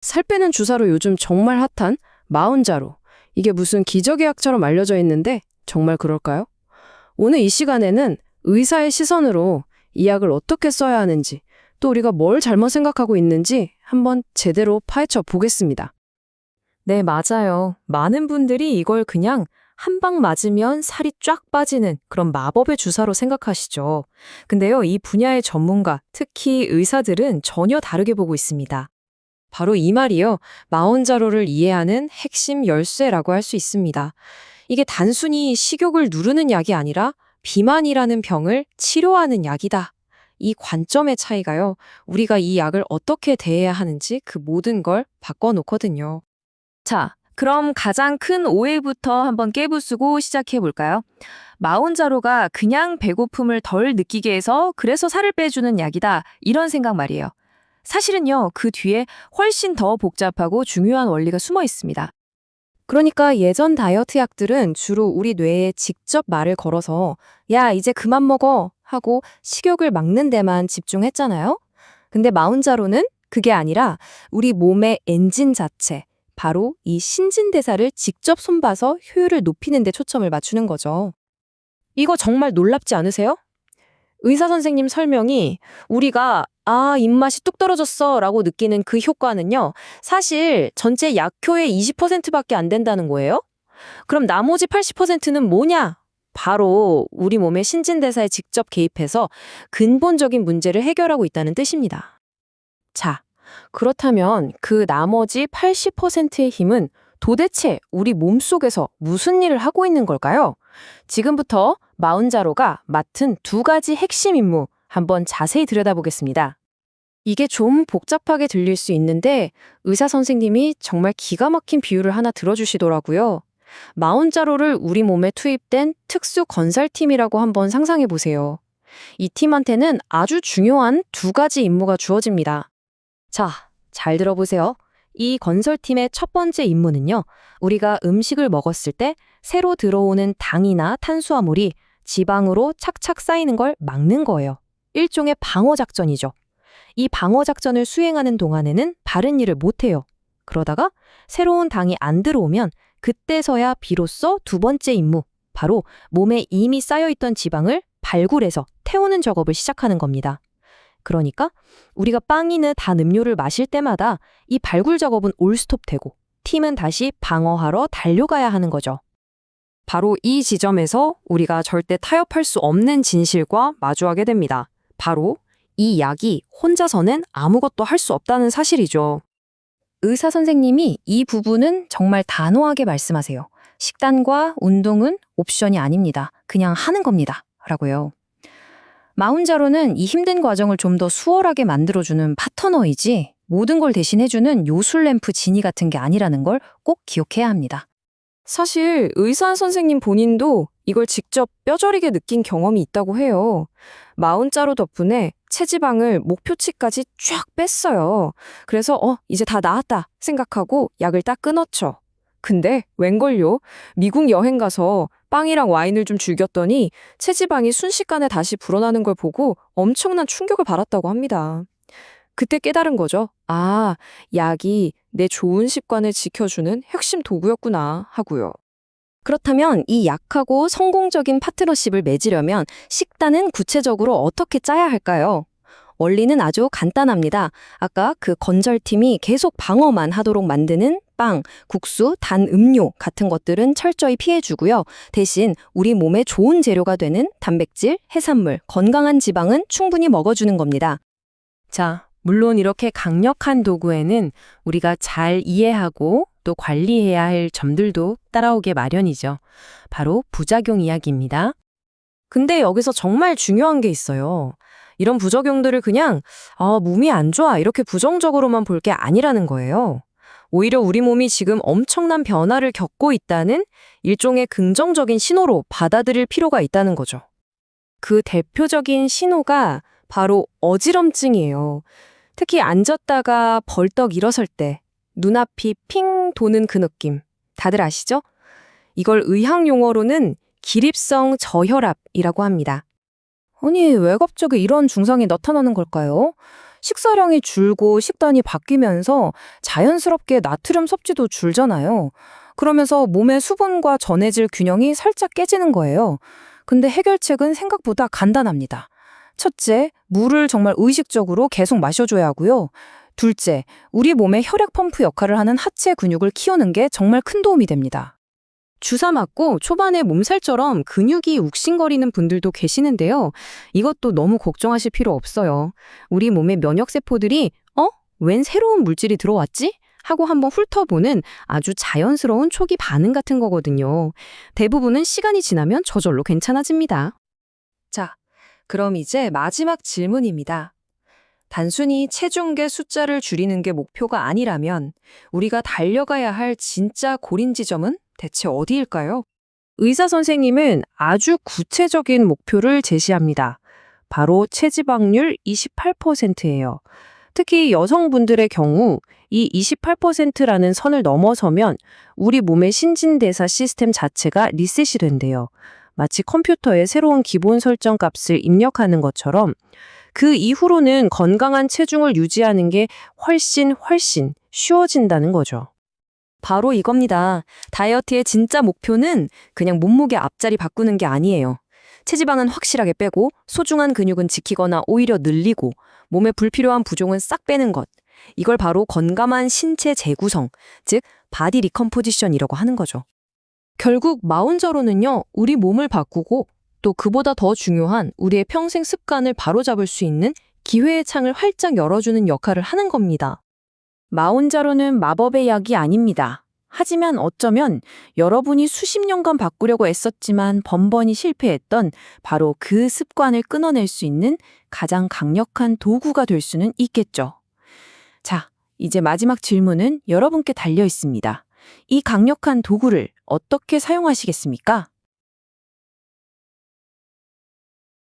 살 빼는 주사로 요즘 정말 핫한 마흔자로. 이게 무슨 기적의 약처럼 알려져 있는데 정말 그럴까요? 오늘 이 시간에는 의사의 시선으로 이 약을 어떻게 써야 하는지, 또 우리가 뭘 잘못 생각하고 있는지 한번 제대로 파헤쳐 보겠습니다. 네, 맞아요. 많은 분들이 이걸 그냥 한 방 맞으면 살이 쫙 빠지는 그런 마법의 주사로 생각하시죠. 근데요, 이 분야의 전문가, 특히 의사들은 전혀 다르게 보고 있습니다. 바로 이 말이요, 마온자로를 이해하는 핵심 열쇠라고 할 수 있습니다. 이게 단순히 식욕을 누르는 약이 아니라 비만이라는 병을 치료하는 약이다. 이 관점의 차이가요, 우리가 이 약을 어떻게 대해야 하는지 그 모든 걸 바꿔놓거든요. 자, 그럼 가장 큰 오해부터 한번 깨부수고 시작해 볼까요? 마온자로가 그냥 배고픔을 덜 느끼게 해서 그래서 살을 빼주는 약이다. 이런 생각 말이에요. 사실은요, 그 뒤에 훨씬 더 복잡하고 중요한 원리가 숨어 있습니다. 그러니까 예전 다이어트 약들은 주로 우리 뇌에 직접 말을 걸어서 야, 이제 그만 먹어 하고 식욕을 막는 데만 집중했잖아요. 근데 마운자로는 그게 아니라 우리 몸의 엔진 자체, 바로 이 신진대사를 직접 손봐서 효율을 높이는 데 초점을 맞추는 거죠. 이거 정말 놀랍지 않으세요? 의사 선생님 설명이 우리가 입맛이 뚝 떨어졌어 라고 느끼는 그 효과는요, 사실 전체 약효의 20%밖에 안 된다는 거예요? 그럼 나머지 80%는 뭐냐? 바로 우리 몸의 신진대사에 직접 개입해서 근본적인 문제를 해결하고 있다는 뜻입니다. 자, 그렇다면 그 나머지 80%의 힘은 도대체 우리 몸속에서 무슨 일을 하고 있는 걸까요? 지금부터 마운자로가 맡은 두 가지 핵심 임무 한번 자세히 들여다보겠습니다. 이게 좀 복잡하게 들릴 수 있는데 의사 선생님이 정말 기가 막힌 비유를 하나 들어주시더라고요. 마운자로를 우리 몸에 투입된 특수 건설팀이라고 한번 상상해 보세요. 이 팀한테는 아주 중요한 두 가지 임무가 주어집니다. 자, 잘 들어보세요. 이 건설팀의 첫 번째 임무는요, 우리가 음식을 먹었을 때 새로 들어오는 당이나 탄수화물이 지방으로 착착 쌓이는 걸 막는 거예요. 일종의 방어작전이죠. 이 방어작전을 수행하는 동안에는 다른 일을 못해요. 그러다가 새로운 당이 안 들어오면 그때서야 비로소 두 번째 임무, 바로 몸에 이미 쌓여있던 지방을 발굴해서 태우는 작업을 시작하는 겁니다. 그러니까 우리가 빵이나 단 음료를 마실 때마다 이 발굴 작업은 올스톱되고 팀은 다시 방어하러 달려가야 하는 거죠. 바로 이 지점에서 우리가 절대 타협할 수 없는 진실과 마주하게 됩니다. 바로 이 약이 혼자서는 아무것도 할 수 없다는 사실이죠. 의사 선생님이 이 부분은 정말 단호하게 말씀하세요. 식단과 운동은 옵션이 아닙니다. 그냥 하는 겁니다. 라고요. 마운자로는 이 힘든 과정을 좀 더 수월하게 만들어주는 파트너이지 모든 걸 대신해주는 요술램프 지니 같은 게 아니라는 걸 꼭 기억해야 합니다. 사실 의사 선생님 본인도 이걸 직접 뼈저리게 느낀 경험이 있다고 해요. 마운자로 덕분에 체지방을 목표치까지 쫙 뺐어요. 그래서 이제 다 나았다 생각하고 약을 딱 끊었죠. 근데 웬걸요? 미국 여행 가서 빵이랑 와인을 좀 즐겼더니 체지방이 순식간에 다시 불어나는 걸 보고 엄청난 충격을 받았다고 합니다. 그때 깨달은 거죠. 약이 내 좋은 습관을 지켜주는 핵심 도구였구나 하고요. 그렇다면 이 약하고 성공적인 파트너십을 맺으려면 식단은 구체적으로 어떻게 짜야 할까요? 원리는 아주 간단합니다. 아까 그 건설팀이 계속 방어만 하도록 만드는 빵, 국수, 단 음료 같은 것들은 철저히 피해주고요. 대신 우리 몸에 좋은 재료가 되는 단백질, 해산물, 건강한 지방은 충분히 먹어주는 겁니다. 자, 물론 이렇게 강력한 도구에는 우리가 잘 이해하고 또 관리해야 할 점들도 따라오게 마련이죠. 바로 부작용 이야기입니다. 근데 여기서 정말 중요한 게 있어요. 이런 부작용들을 그냥 몸이 안 좋아 이렇게 부정적으로만 볼 게 아니라는 거예요. 오히려 우리 몸이 지금 엄청난 변화를 겪고 있다는 일종의 긍정적인 신호로 받아들일 필요가 있다는 거죠. 그 대표적인 신호가 바로 어지럼증이에요. 특히 앉았다가 벌떡 일어설 때 눈앞이 핑 도는 그 느낌. 다들 아시죠? 이걸 의학 용어로는 기립성 저혈압이라고 합니다. 아니, 왜 갑자기 이런 증상이 나타나는 걸까요? 식사량이 줄고 식단이 바뀌면서 자연스럽게 나트륨 섭취도 줄잖아요. 그러면서 몸의 수분과 전해질 균형이 살짝 깨지는 거예요. 근데 해결책은 생각보다 간단합니다. 첫째, 물을 정말 의식적으로 계속 마셔줘야 하고요. 둘째, 우리 몸의 혈액 펌프 역할을 하는 하체 근육을 키우는 게 정말 큰 도움이 됩니다. 주사 맞고 초반에 몸살처럼 근육이 욱신거리는 분들도 계시는데요. 이것도 너무 걱정하실 필요 없어요. 우리 몸의 면역세포들이 웬 새로운 물질이 들어왔지? 하고 한번 훑어보는 아주 자연스러운 초기 반응 같은 거거든요. 대부분은 시간이 지나면 저절로 괜찮아집니다. 자, 그럼 이제 마지막 질문입니다. 단순히 체중계 숫자를 줄이는 게 목표가 아니라면 우리가 달려가야 할 진짜 고린 지점은 대체 어디일까요? 의사 선생님은 아주 구체적인 목표를 제시합니다. 바로 체지방률 28%예요. 특히 여성분들의 경우 이 28%라는 선을 넘어서면 우리 몸의 신진대사 시스템 자체가 리셋이 된대요. 마치 컴퓨터에 새로운 기본 설정 값을 입력하는 것처럼 그 이후로는 건강한 체중을 유지하는 게 훨씬 쉬워진다는 거죠. 바로 이겁니다. 다이어트의 진짜 목표는 그냥 몸무게 앞자리 바꾸는 게 아니에요. 체지방은 확실하게 빼고 소중한 근육은 지키거나 오히려 늘리고 몸에 불필요한 부종은 싹 빼는 것. 이걸 바로 건강한 신체 재구성, 즉 바디 리컴포지션이라고 하는 거죠. 결국 마운저로는요, 우리 몸을 바꾸고 또 그보다 더 중요한 우리의 평생 습관을 바로잡을 수 있는 기회의 창을 활짝 열어주는 역할을 하는 겁니다. 마운자로는 마법의 약이 아닙니다. 하지만 어쩌면 여러분이 수십 년간 바꾸려고 애썼지만 번번이 실패했던 바로 그 습관을 끊어낼 수 있는 가장 강력한 도구가 될 수는 있겠죠. 자, 이제 마지막 질문은 여러분께 달려 있습니다. 이 강력한 도구를 어떻게 사용하시겠습니까?